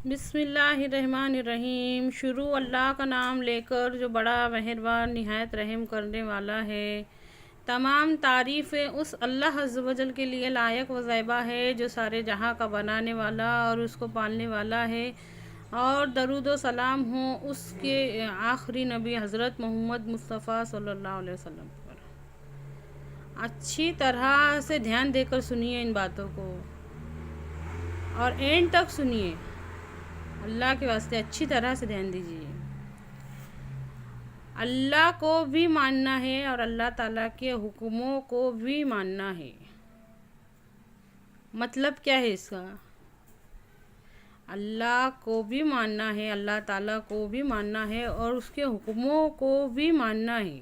بسم اللہ الرحمن الرحیم۔ شروع اللہ کا نام لے کر جو بڑا مہربان نہایت رحم کرنے والا ہے۔ تمام تعریفیں اس اللہ عز و جل کے لیے لائق و زیبا ہے جو سارے جہاں کا بنانے والا اور اس کو پالنے والا ہے، اور درود و سلام ہوں اس کے آخری نبی حضرت محمد مصطفیٰ صلی اللہ علیہ وسلم پر۔ اچھی طرح سے دھیان دے کر سنیے ان باتوں کو اور اینڈ تک سنیے، اللہ کے واسطے اچھی طرح سے دھیان دیجیے۔ اللہ کو بھی ماننا ہے اور اللہ تعالیٰ کے حکموں کو بھی ماننا ہے۔ مطلب کیا ہے اس کا؟ اللہ کو بھی ماننا ہے، اللہ تعالیٰ کو بھی ماننا ہے اور اس کے حکموں کو بھی ماننا ہے۔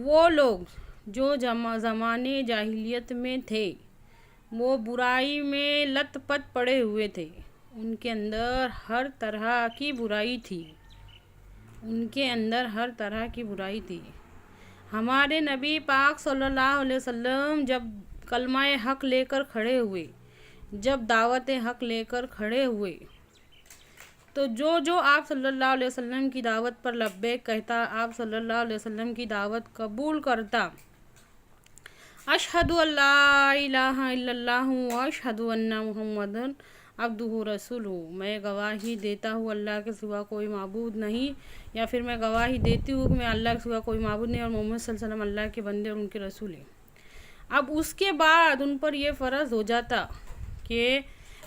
وہ لوگ جو زمانے جاہلیت میں تھے وہ برائی میں لت پت پڑے ہوئے تھے، ان کے اندر ہر طرح کی برائی تھی، ہمارے نبی پاک صلی اللہ علیہ وسلم جب کلمہ حق لے کر کھڑے ہوئے، جب دعوت حق لے کر کھڑے ہوئے، تو جو آپ صلی اللہ علیہ وسلم کی دعوت پر لبیک کہتا، آپ صلی اللہ علیہ وسلم کی دعوت قبول کرتا، اشہد ان لا الہ الا اللہ و اشہد ان محمد عبدہ رسولہ، میں گواہی دیتا ہوں اللہ کے سوا کوئی معبود نہیں، یا پھر میں گواہی دیتی ہوں کہ میں اللہ کے سوا کوئی معبود نہیں اور محمد صلی اللہ علیہ وسلم اللہ کے بندے اور ان کے رسول ہیں۔ اب اس کے بعد ان پر یہ فرض ہو جاتا کہ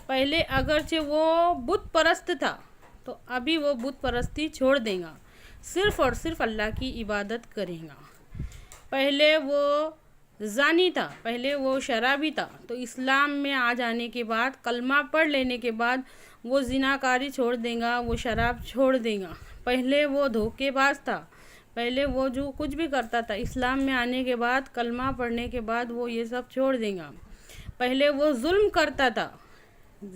پہلے اگرچہ وہ بت پرست تھا تو ابھی وہ بت پرستی چھوڑ دے گا، صرف اور صرف اللہ کی عبادت کرے گا۔ پہلے وہ زانی تھا، پہلے وہ شرابی تھا، تو اسلام میں آ جانے کے بعد، کلمہ پڑھ لینے کے بعد وہ زناکاری چھوڑ دے گا، وہ شراب چھوڑ دے گا۔ پہلے وہ دھوکے باز تھا، پہلے وہ جو کچھ بھی کرتا تھا، اسلام میں آنے کے بعد، کلمہ پڑھنے کے بعد وہ یہ سب چھوڑ دے گا۔ پہلے وہ ظلم کرتا تھا،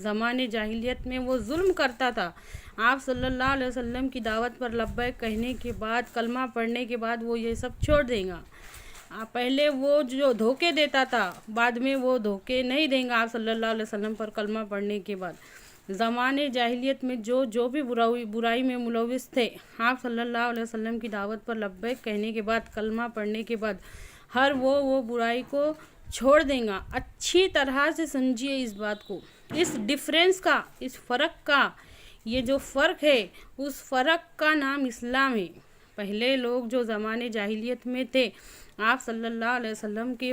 زمانے جاہلیت میں وہ ظلم کرتا تھا، آپ صلی اللہ علیہ وسلم کی دعوت پر لبیک کہنے کے بعد، کلمہ پڑھنے کے بعد وہ یہ سب چھوڑ دے گا۔ پہلے وہ جو دھوکے دیتا تھا، بعد میں وہ دھوکے نہیں دیں گا آپ صلی اللہ علیہ وسلم پر کلمہ پڑھنے کے بعد۔ زمانے جاہلیت میں جو بھی برائی میں ملوث تھے، آپ صلی اللہ علیہ وسلم کی دعوت پر لبیک کہنے کے بعد، کلمہ پڑھنے کے بعد، ہر وہ برائی کو چھوڑ دیں گا۔ اچھی طرح سے سمجھیے اس بات کو، اس ڈیفرنس کا، اس فرق کا، یہ جو فرق ہے اس فرق کا نام اسلام ہے۔ پہلے لوگ جو زمانے جاہلیت میں تھے، آپ صلی اللہ علیہ وسلم کی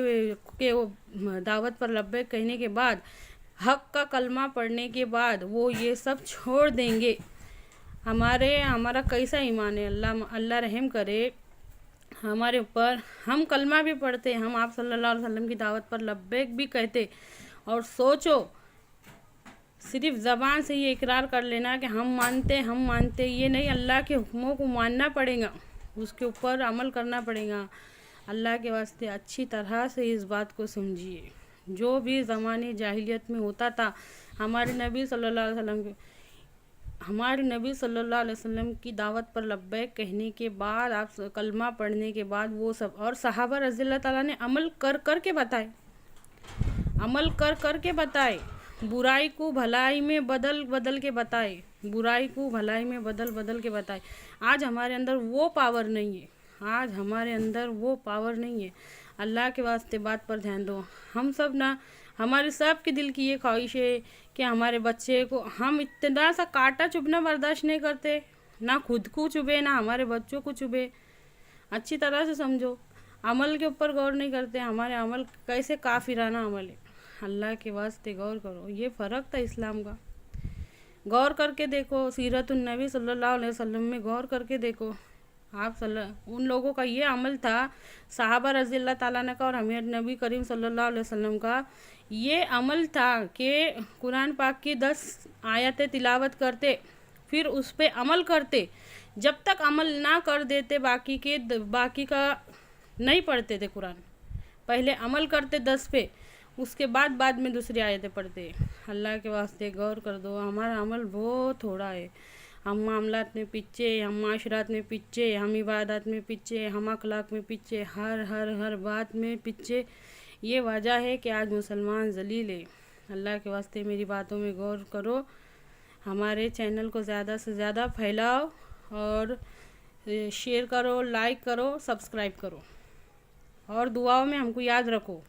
دعوت پر لبیک کہنے کے بعد، حق کا کلمہ پڑھنے کے بعد وہ یہ سب چھوڑ دیں گے۔ ہمارا کیسا ایمان ہے، اللہ رحم کرے ہمارے اوپر۔ ہم کلمہ بھی پڑھتے، ہم آپ صلی اللہ علیہ وسلم کی دعوت پر لبیک بھی کہتے، اور سوچو صرف زبان سے یہ اقرار کر لینا کہ ہم مانتے، یہ نہیں، اللہ کے حکموں کو ماننا پڑے گا، اس کے اوپر عمل کرنا پڑے گا۔ اللہ کے واسطے اچھی طرح سے اس بات کو سمجھیے، جو بھی زمانے جاہلیت میں ہوتا تھا، ہمارے نبی صلی اللہ علیہ وسلم کی دعوت پر لبیک کہنے کے بعد، آپ کلمہ پڑھنے کے بعد، وہ سب، اور صحابہ رضی اللہ تعالیٰ نے عمل کر کے بتائے، برائی کو بھلائی میں بدل کے بتائے۔ آج ہمارے اندر وہ پاور نہیں ہے، اللہ کے واسطے بات پر دھیان دو۔ ہمارے سب کے دل کی یہ خواہش ہے کہ ہمارے بچے کو، ہم اتنا سا کانٹا چبھنا برداشت نہیں کرتے، نہ خود کو چبھے نہ ہمارے بچوں کو چبھے۔ اچھی طرح سے سمجھو، عمل کے اوپر غور نہیں کرتے، ہمارے عمل کیسے کافرانہ عمل ہے۔ اللہ کے واسطے غور کرو، یہ فرق تھا اسلام کا۔ غور کر کے دیکھو، سیرت النبی صلی اللہ علیہ وسلم میں غور کر کے دیکھو، ان لوگوں کا یہ عمل تھا، صحابہ رضی اللہ تعالیٰ کا اور ہمارے نبی کریم صلی اللہ علیہ وسلم کا یہ عمل تھا کہ قرآن پاک کی 10 آیتیں تلاوت کرتے، پھر اس پہ عمل کرتے، جب تک عمل نہ کر دیتے باقی کا نہیں پڑھتے تھے قرآن۔ پہلے عمل کرتے 10 پہ، اس کے بعد میں دوسری آیتیں پڑھتے۔ اللہ کے واسطے غور کر دو، ہمارا عمل بہت تھوڑا ہے، ہم معاملات میں پیچھے، ہم معاشرات میں پیچھے، ہم عبادات میں پیچھے، ہم اخلاق میں پیچھے، ہر بات میں پیچھے۔ یہ وجہ ہے کہ آج مسلمان ذلیل ہے۔ اللہ کے واسطے میری باتوں میں غور کرو، ہمارے چینل کو زیادہ سے زیادہ پھیلاؤ اور شیئر کرو، لائک کرو، سبسکرائب کرو، اور دعاؤں میں ہم کو یاد رکھو۔